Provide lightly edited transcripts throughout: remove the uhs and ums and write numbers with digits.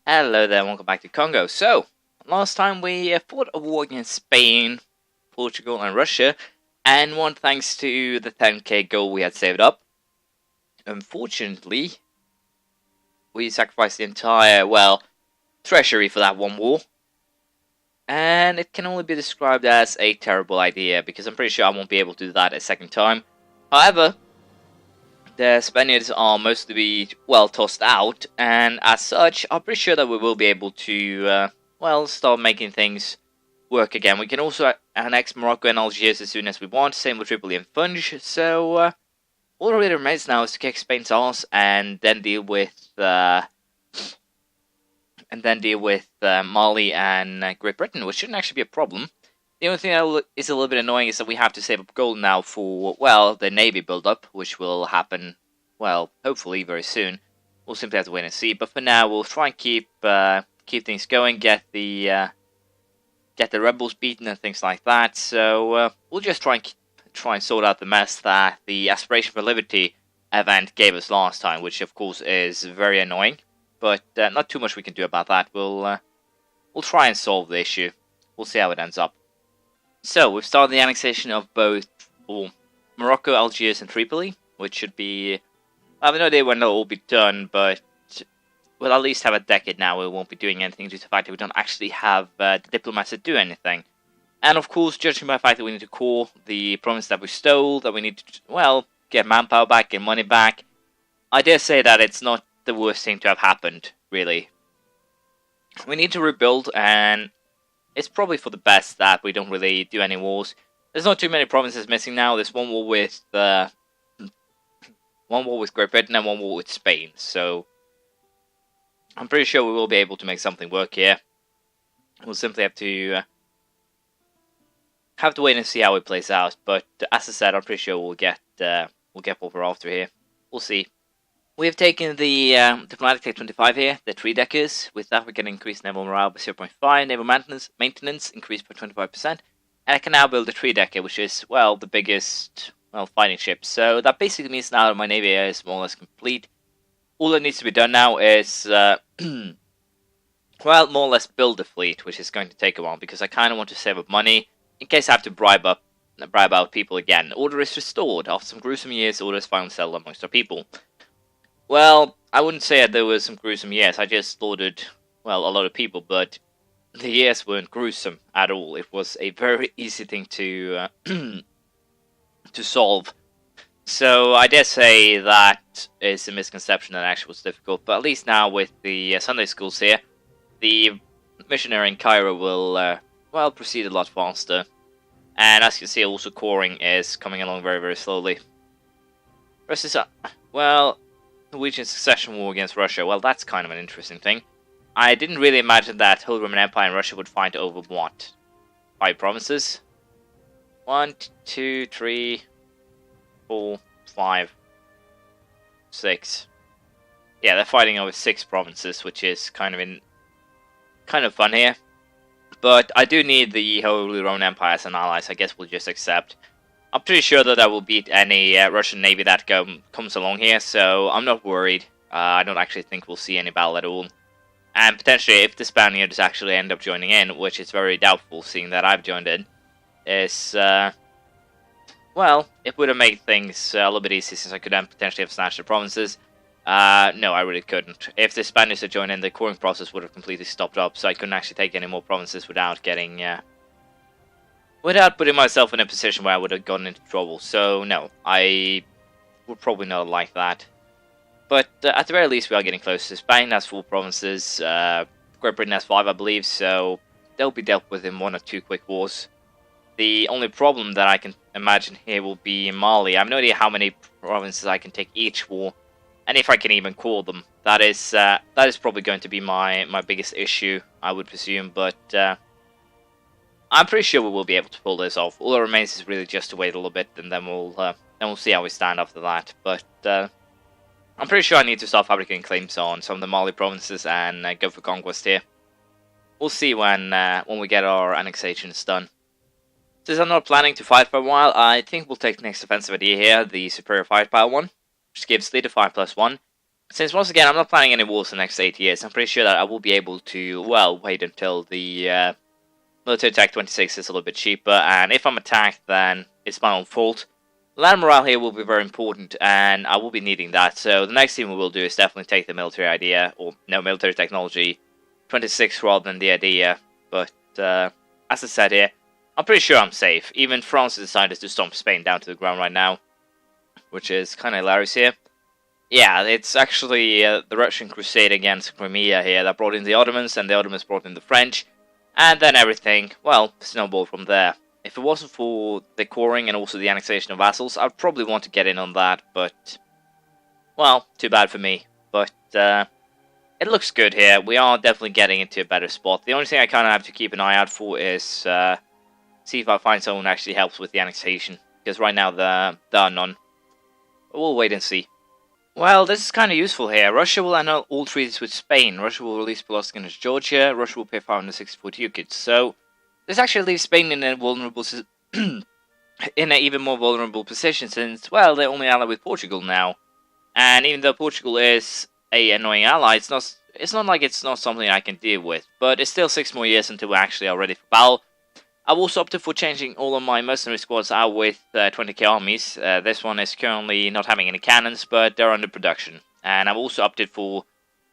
Hello there, welcome back to Congo. So, last time we fought a war against Spain, Portugal, and Russia, and one thanks to the 10k gold we had saved up. Unfortunately, we sacrificed the entire, treasury for that one war. And it can only be described as a terrible idea, because I'm pretty sure I won't be able to do that a second time. However, the Spaniards are mostly, tossed out, and as such, I'm pretty sure that we will be able to, start making things work again. We can also annex Morocco and Algiers as soon as we want, same with Tripoli and Funj, so, all that really remains now is to kick Spain's ass, and then deal with, Mali and Great Britain, which shouldn't actually be a problem. The only thing that is a little bit annoying is that we have to save up gold now for, the Navy build-up, which will happen, hopefully very soon. We'll simply have to wait and see, but for now, we'll try and keep things going, get the rebels beaten and things like that, so we'll just try and sort out the mess that the Aspiration for Liberty event gave us last time, which of course is very annoying, but not too much we can do about that. We'll try and solve the issue. We'll see how it ends up. So, we've started the annexation of both Morocco, Algiers, and Tripoli, which should be... I have no idea when they'll all be done, but we'll at least have a decade now. We won't be doing anything due to the fact that we don't actually have the diplomats to do anything. And of course, judging by the fact that we need to call the province that we stole, that we need to, get manpower back, get money back, I dare say that it's not the worst thing to have happened, really. We need to rebuild, and it's probably for the best that we don't really do any wars. There's not too many provinces missing now. There's one war with Great Britain and one war with Spain. So I'm pretty sure we will be able to make something work here. We'll simply have to wait and see how it plays out. But as I said, I'm pretty sure we'll get what we're after here. We'll see. We have taken the Diplomatic Tech 25 here, the 3-deckers. With that, we're going to increase naval morale by 0.5, naval maintenance increased by 25%, and I can now build a 3-decker, which is, the biggest, fighting ship. So that basically means now that my navy area is more or less complete. All that needs to be done now is, more or less build a fleet, which is going to take a while, because I kind of want to save up money, in case I have to bribe out people again. Order is restored. After some gruesome years, order is finally settled amongst our people. Well, I wouldn't say that there were some gruesome years. I just slaughtered, a lot of people, but the years weren't gruesome at all. It was a very easy thing to to solve. So I dare say that is a misconception that actually was difficult. But at least now with the Sunday schools here, the missionary in Cairo will, proceed a lot faster. And as you can see, also coring is coming along very, very slowly. Rest is, Norwegian succession war against Russia. Well, that's kind of an interesting thing. I didn't really imagine that Holy Roman Empire and Russia would fight over what? 5 provinces? 1, 2, 3, 4, 5, 6. Yeah, they're fighting over 6 provinces, which is kind of fun here. But I do need the Holy Roman Empire as an ally, so I guess we'll just accept. I'm pretty sure that I will beat any Russian navy that comes along here, so I'm not worried. I don't actually think we'll see any battle at all. And potentially, if the Spaniards actually end up joining in, which is very doubtful, seeing that I've joined in, is, it would have made things a little bit easier, since I could then potentially have snatched the provinces. No, I really couldn't. If the Spaniards had joined in, the coring process would have completely stopped up, so I couldn't actually take any more provinces without getting, without putting myself in a position where I would have gotten into trouble. So, no, I would probably not like that. But at the very least, we are getting close. Spain has 4 provinces, Great Britain has 5, I believe, so they'll be dealt with in 1 or 2 quick wars. The only problem that I can imagine here will be Mali. I have no idea how many provinces I can take each war, and if I can even call them. That is probably going to be my biggest issue, I would presume, but I'm pretty sure we will be able to pull this off. All that remains is really just to wait a little bit, and then we'll see how we stand after that. But I'm pretty sure I need to start fabricating claims on some of the Mali provinces and go for conquest here. We'll see when we get our annexations done. Since I'm not planning to fight for a while, I think we'll take the next offensive idea here, the superior firepower one, which gives leader 5+1, since once again I'm not planning any wars in the next 8 years, I'm pretty sure that I will be able to, well, wait until the military attack 26 is a little bit cheaper, and if I'm attacked, then it's my own fault. Land morale here will be very important, and I will be needing that, so the next thing we will do is definitely take the military idea, or no, military technology 26 rather than the idea, but as I said here, I'm pretty sure I'm safe. Even France has decided to stomp Spain down to the ground right now, which is kind of hilarious here. Yeah, it's actually the Russian crusade against Crimea here that brought in the Ottomans, and the Ottomans brought in the French, and then everything, well, snowballed from there. If it wasn't for the coring and also the annexation of Vassals, I'd probably want to get in on that, but, well, too bad for me. But, it looks good here. We are definitely getting into a better spot. The only thing I kind of have to keep an eye out for is, see if I find someone who actually helps with the annexation, because right now there are none. But we'll wait and see. Well, this is kind of useful here. Russia will annul all treaties with Spain. Russia will release Polotsk against Georgia. Russia will pay 564 ducats. So, this actually leaves Spain in a vulnerable, in an even more vulnerable position, since, well, they're only allied with Portugal now. And even though Portugal is a annoying ally, it's not like it's not something I can deal with. But it's still 6 more years until we actually are ready for battle. I've also opted for changing all of my mercenary squads out with 20k armies. This one is currently not having any cannons, but they're under production. And I've also opted for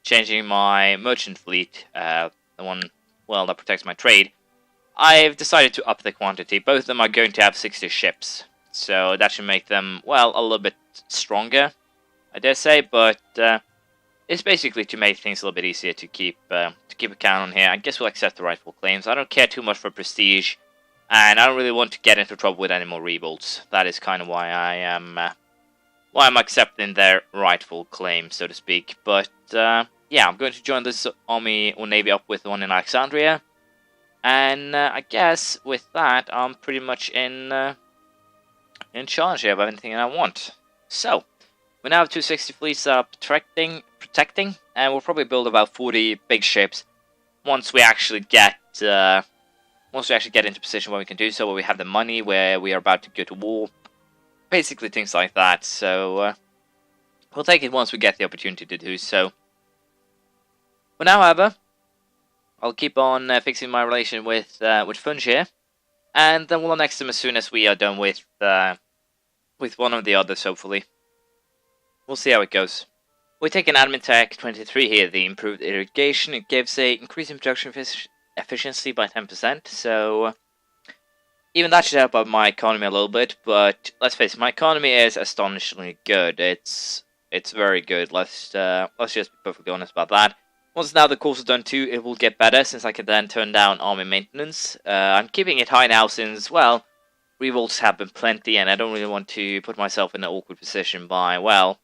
changing my merchant fleet, the one, well, that protects my trade. I've decided to up the quantity. Both of them are going to have 60 ships, so that should make them, well, a little bit stronger, I dare say, but it's basically to make things a little bit easier to keep a count on here. I guess we'll accept the rightful claims. I don't care too much for prestige, and I don't really want to get into trouble with any more revolts. That is kind of why I'm accepting their rightful claim, so to speak. But yeah, I'm going to join this army or navy up with one in Alexandria, and I guess with that I'm pretty much in charge here of anything I want. So. We now have 260 fleets that are protecting, and we'll probably build about 40 big ships once we actually get into position where we can do so, where we have the money, where we are about to go to war, basically things like that. So we'll take it once we get the opportunity to do so. For now, however, I'll keep on fixing my relation with Funge here, and then we'll annex them as soon as we are done with one of the others, hopefully. We'll see how it goes. We take an admin tech 23 here, the improved irrigation. It gives a increase in production efficiency by 10%, so even that should help out my economy a little bit, but let's face it, my economy is astonishingly good. It's very good, let's just be perfectly honest about that. Once now the course is done too, it will get better, since I can then turn down army maintenance. I'm keeping it high now since, well, revolts have been plenty, and I don't really want to put myself in an awkward position by, well,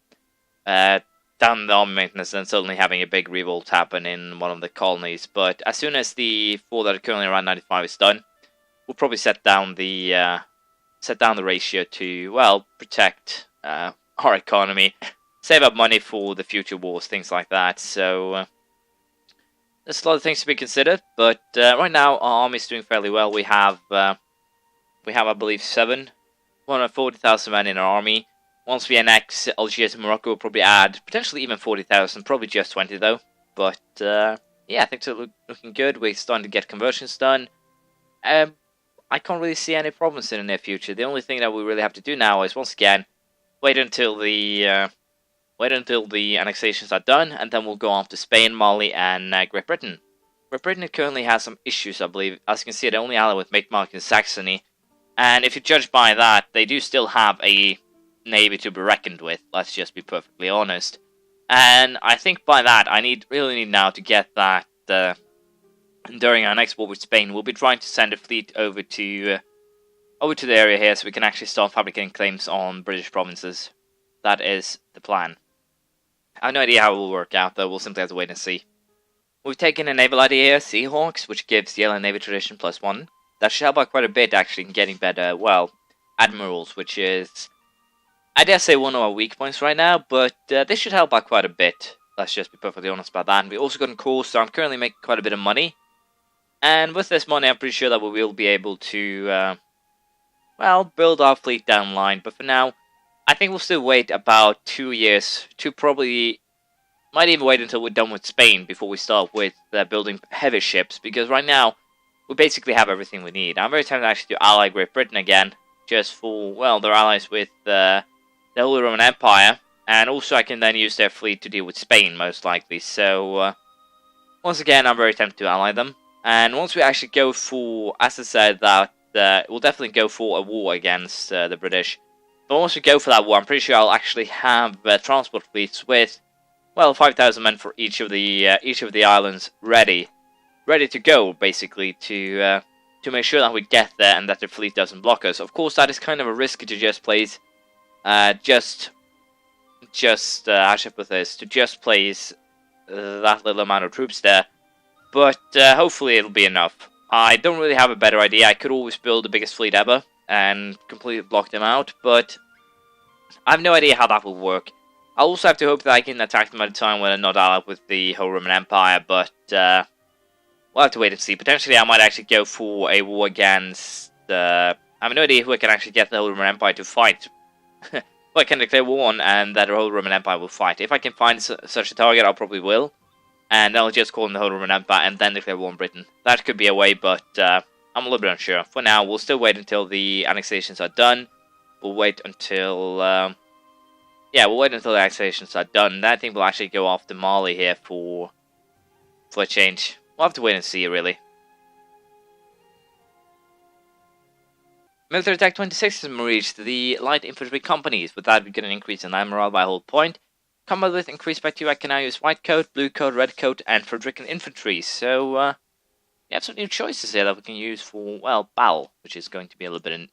down the army maintenance and suddenly having a big revolt happen in one of the colonies. But as soon as the 4 that are currently around 95 is done, we'll probably set down the ratio to, well, protect our economy, save up money for the future wars, things like that. So there's a lot of things to be considered. But right now our army is doing fairly well. We have I believe 140,000 men in our army. Once we annex Algiers and Morocco, we'll probably add potentially even 40,000, probably just 20 though. But yeah, things are looking good. We're starting to get conversions done. I can't really see any problems in the near future. The only thing that we really have to do now is, once again, wait until the annexations are done, and then we'll go on to Spain, Mali, and Great Britain. Great Britain currently has some issues, I believe. As you can see, they're only allied with Mark and Saxony, and if you judge by that, they do still have a navy to be reckoned with, let's just be perfectly honest. And I think by that, I really need now to get that, during our next war with Spain, we'll be trying to send a fleet over to the area here, so we can actually start fabricating claims on British provinces. That is the plan. I have no idea how it will work out, though. We'll simply have to wait and see. We've taken a naval idea here, Seahawks, which gives the Allied Navy tradition +1. That should help out quite a bit, actually, in getting better, well, admirals, which is, I dare say, one of our weak points right now, but this should help out quite a bit. Let's just be perfectly honest about that. And we also got a course, so I'm currently making quite a bit of money. And with this money, I'm pretty sure that we will be able to, well, build our fleet down the line. But for now, I think we'll still wait about 2 years to probably Might even wait until we're done with Spain before we start with building heavy ships, because right now we basically have everything we need. I'm very tempted actually to ally Great Britain again, just for, well, they're allies with the Holy Roman Empire, and also I can then use their fleet to deal with Spain, most likely. So, once again, I'm very tempted to ally them. And once we actually go for, as I said, that we'll definitely go for a war against the British. But once we go for that war, I'm pretty sure I'll actually have transport fleets with, well, 5,000 men for each of the islands ready to go, basically, to make sure that we get there and that the fleet doesn't block us. Of course, that is kind of a risk to just place, how should I put this, to just place that little amount of troops there. But hopefully it'll be enough. I don't really have a better idea. I could always build the biggest fleet ever and completely block them out, but I have no idea how that will work. I'll also have to hope that I can attack them at a time when I'm not allied with the Holy Roman Empire, but we'll have to wait and see. Potentially I might actually go for a war against... I have no idea who I can actually get the Holy Roman Empire to fight. Well, I can declare war on, and that the Holy Roman Empire will fight. If I can find such a target, I'll probably will. And I'll just call in the Holy Roman Empire and then declare war on Britain. That could be a way, but I'm a little bit unsure. For now, we'll still wait until the annexations are done. We'll wait until... we'll wait until the annexations are done. Then I think we'll actually go after Mali here for a change. We'll have to wait and see, really. Military Attack 26 has reached the light infantry companies. With that, we get an increase in land morale by a whole point. Combat width increased by 2. I can now use white coat, blue coat, red coat, and Frederican infantry. So, we have some new choices here that we can use for, well, battle, which is going to be a little bit,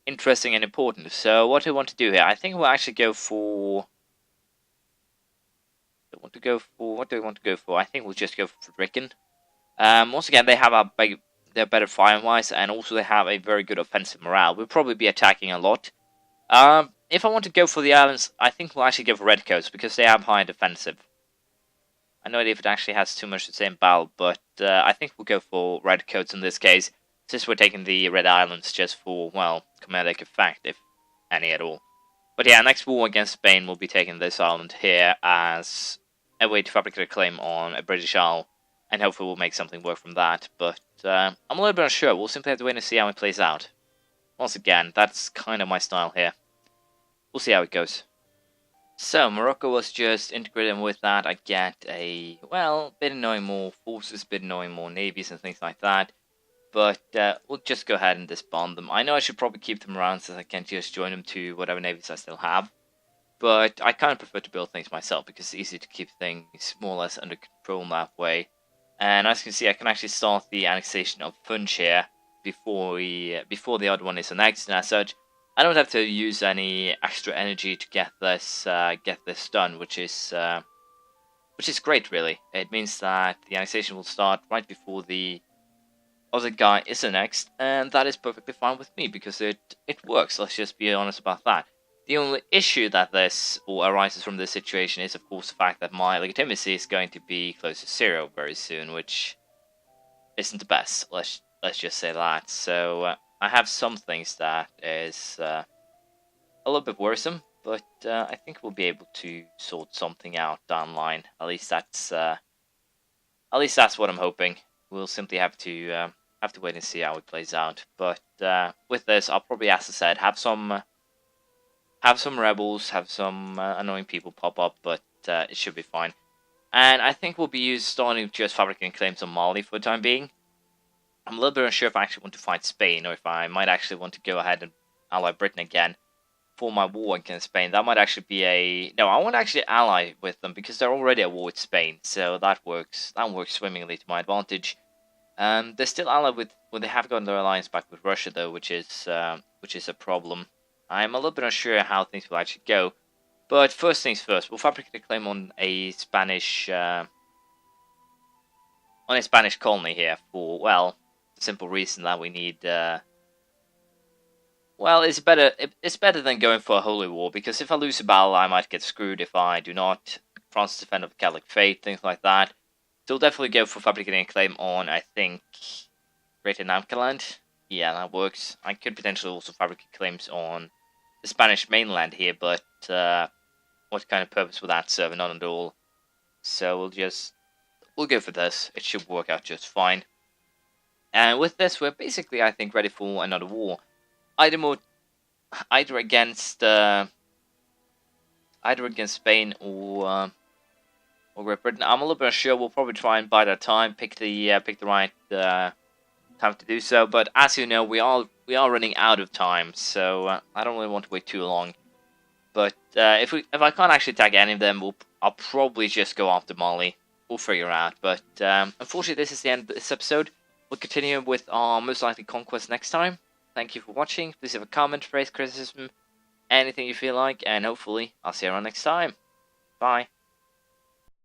interesting and important. So, what do we want to do here? I think we'll actually go for... What do we want to go for? I think we'll just go for Frederican. Once again, they have they're better fire-wise, and also they have a very good offensive morale. We'll probably be attacking a lot. If I want to go for the islands, I think we'll actually go for redcoats, because they have high defensive. I have no idea if it actually has too much to say in battle, but I think we'll go for redcoats in this case, since we're taking the red islands just for, well, comedic effect, if any at all. But yeah, next war against Spain will be taking this island here as a way to fabricate a claim on a British isle, and hopefully we'll make something work from that. But I'm a little bit unsure. We'll simply have to wait and see how it plays out. Once again, that's kind of my style here. We'll see how it goes. So, Morocco was just integrated, and with that I get a, well, bit annoying more forces, bit annoying more navies and things like that. But we'll just go ahead and disband them. I know I should probably keep them around since I can just join them to whatever navies I still have. But I kind of prefer to build things myself because it's easy to keep things more or less under control that way. And as you can see, I can actually start the annexation of Funch here before the other one is annexed, and as such, I don't have to use any extra energy to get this done, which is great, really. It means that the annexation will start right before the other guy is annexed, and that is perfectly fine with me because it works. Let's just be honest about that. The only issue that arises from this situation is, of course, the fact that my legitimacy is going to be close to 0 very soon, which isn't the best. Let's just say that. So I have some things that is a little bit worrisome, but I think we'll be able to sort something out down the line. At least that's what I'm hoping. We'll simply have to wait and see how it plays out. But with this, I'll probably, as I said, have some rebels, have some annoying people pop up, but it should be fine. And I think we'll be starting just fabricating claims on Mali for the time being. I'm a little bit unsure if I actually want to fight Spain, or if I might actually want to go ahead and ally Britain again for my war against Spain. That might actually be no, I want to actually ally with them because they're already at war with Spain, so that works swimmingly to my advantage. They're still allied with, well, they have gotten their alliance back with Russia though, which is a problem. I'm a little bit unsure how things will actually go, but first things first, we'll fabricate a claim on a Spanish colony here for, well, the simple reason that we need. Well, it's better than going for a holy war, because if I lose a battle, I might get screwed if I do not. France defend of the Catholic faith, things like that. So we'll definitely go for fabricating a claim on, I think, Greater Namcaland. Yeah, that works. I could potentially also fabricate claims on the Spanish mainland here, but what kind of purpose would that serve? None at all. So we'll go for this. It should work out just fine. And with this, we're basically, I think, ready for another war. Either against Spain or Great Britain. I'm a little bit unsure. We'll probably try and bide our time, pick the right time to do so. But as you know, we are running out of time, so I don't really want to wait too long. But if I can't actually tag any of them, I'll probably just go after Mali. We'll figure out. But unfortunately, this is the end of this episode. We'll continue with our most likely conquest next time. Thank you for watching. Please have a comment, praise, criticism, anything you feel like, and hopefully I'll see you around next time. Bye.